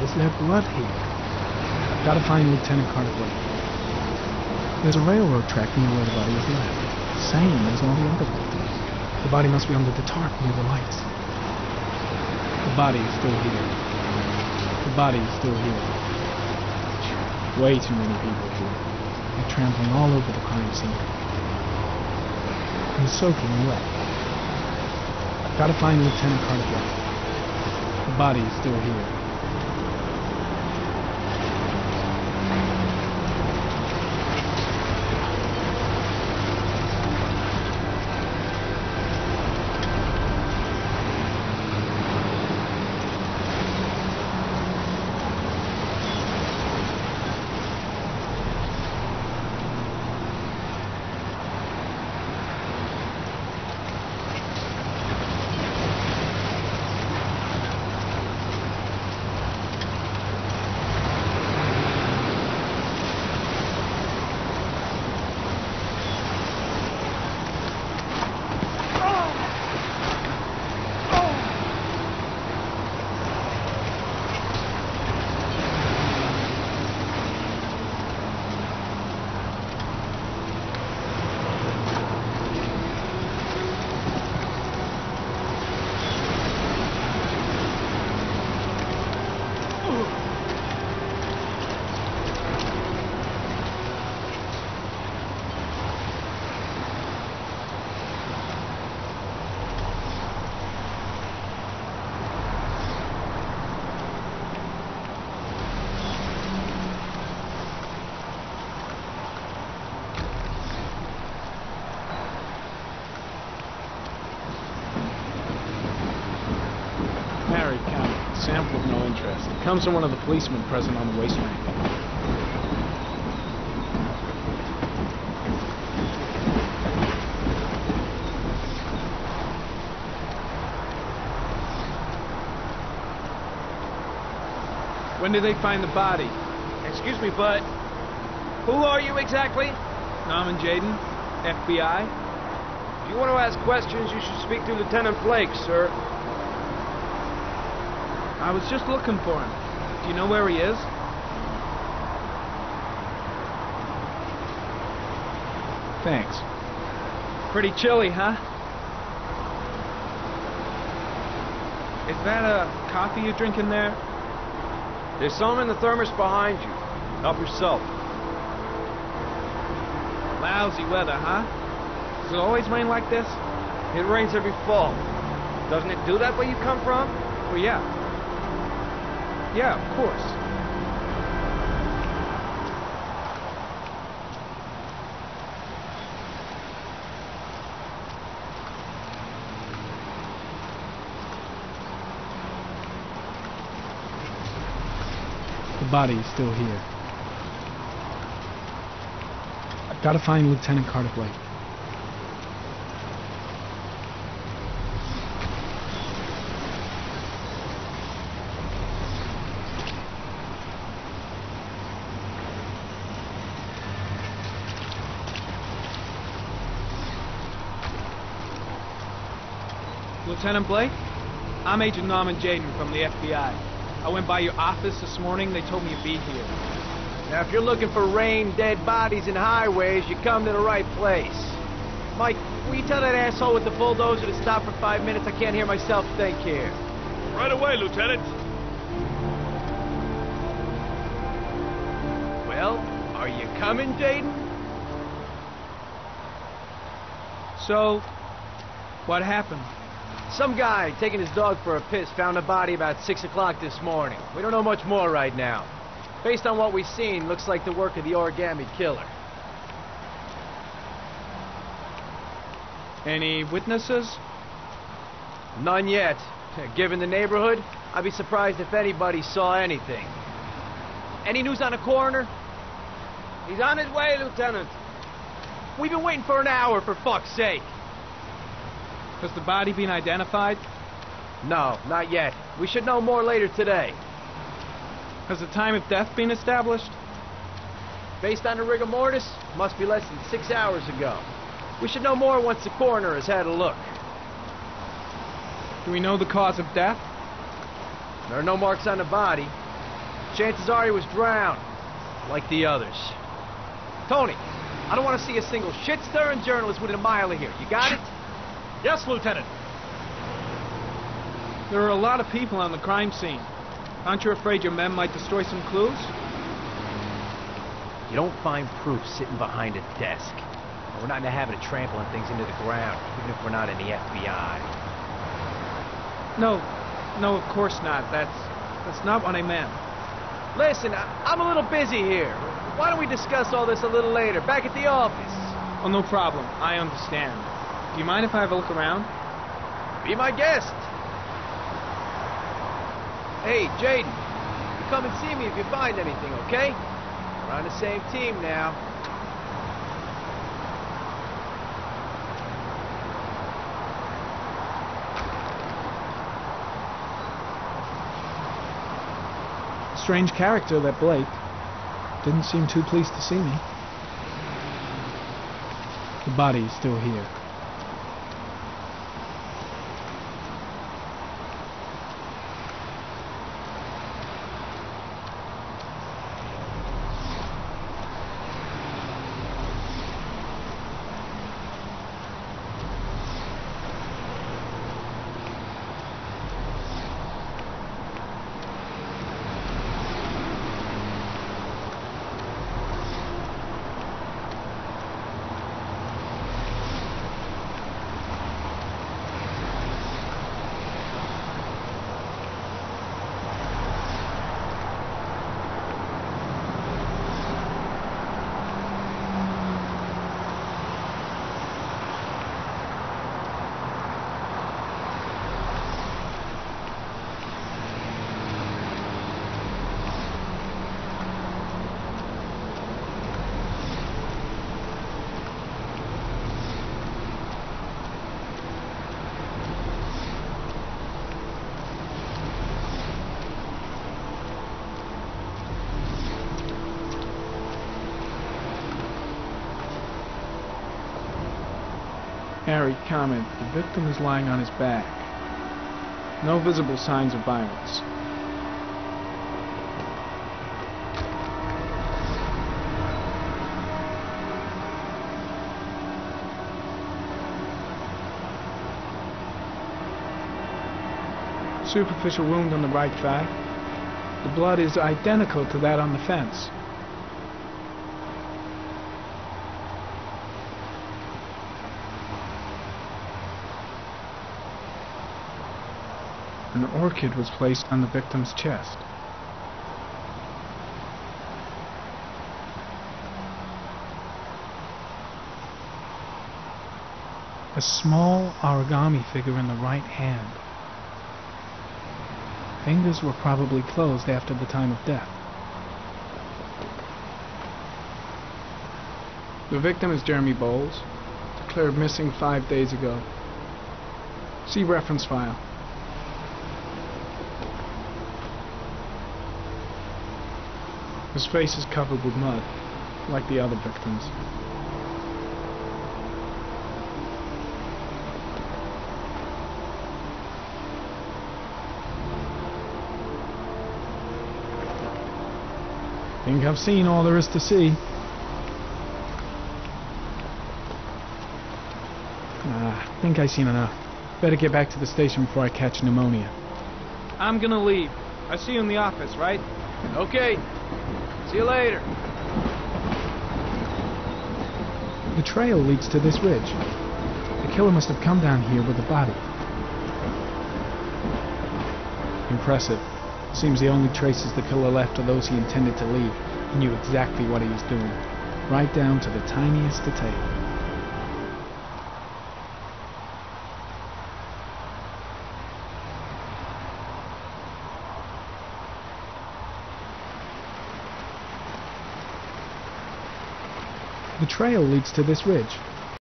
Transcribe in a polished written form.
Is there blood here? I've got to find Lieutenant Carter Blake. There's a railroad track near where the body was left. Same as all the other victims. The body must be under the tarp near the lights. The body is still here. The body is still here. Way too many people here. They're trampling all over the crime scene. I'm soaking wet. I've got to find Lieutenant Carter Blake. The body is still here. Sample of no interest. It comes from one of the policemen present on the waste ramp. When did they find the body? Excuse me, bud. Who are you exactly? Norman Jayden, FBI. If you want to ask questions, you should speak to Lieutenant Blake, sir. I was just looking for him. Do you know where he is? Thanks. Pretty chilly, huh? Is that a coffee you're drinking there? There's some in the thermos behind you. Help yourself. Lousy weather, huh? Does it always rain like this? It rains every fall. Doesn't it do that where you come from? Well, yeah. Yeah, of course. The body is still here. I've got to find Lieutenant Carter Blake. Lieutenant Blake? I'm Agent Norman Jayden from the FBI. I went by your office this morning. They told me you'd be here. Now, if you're looking for rain, dead bodies, and highways, you come to the right place. Mike, will you tell that asshole with the bulldozer to stop for 5 minutes? I can't hear myself think here. Right away, Lieutenant. Well, are you coming, Jayden? So, what happened? Some guy taking his dog for a piss found a body about 6 o'clock this morning. We don't know much more right now. Based on what we've seen, looks like the work of the Origami Killer. Any witnesses? None yet. Given the neighborhood, I'd be surprised if anybody saw anything. Any news on the coroner? He's on his way, Lieutenant. We've been waiting for an hour, for fuck's sake. Has the body been identified? No, not yet. We should know more later today. Has the time of death been established? Based on the rigor mortis, must be less than 6 hours ago. We should know more once the coroner has had a look. Do we know the cause of death? There are no marks on the body. Chances are he was drowned, like the others. Tony, I don't want to see a single shit-stirring journalist within a mile of here. You got it? Yes, Lieutenant. There are a lot of people on the crime scene. Aren't you afraid your men might destroy some clues? You don't find proof sitting behind a desk. We're not in the habit of trampling things into the ground, even if we're not in the FBI. No, of course not. That's not what I meant. Listen, I'm a little busy here. Why don't we discuss all this a little later, back at the office? Oh, no problem. I understand. Do you mind if I have a look around? Be my guest. Hey, Jaden, you come and see me if you find anything, okay? We're on the same team now. Strange character, that Blake. Didn't seem too pleased to see me. The body is still here. Harry, comment. The victim is lying on his back. No visible signs of violence. Superficial wound on the right thigh. The blood is identical to that on the fence. An orchid was placed on the victim's chest. A small origami figure in the right hand. Fingers were probably closed after the time of death. The victim is Jeremy Bowles, declared missing 5 days ago. See reference file. His face is covered with mud, like the other victims. Think I've seen all there is to see. I think I've seen enough. Better get back to the station before I catch pneumonia. I'm gonna leave. I see you in the office, right? Okay. See you later. The trail leads to this ridge. The killer must have come down here with the body. Impressive. Seems the only traces the killer left are those he intended to leave. He knew exactly what he was doing, right down to the tiniest detail. The trail leads to this ridge.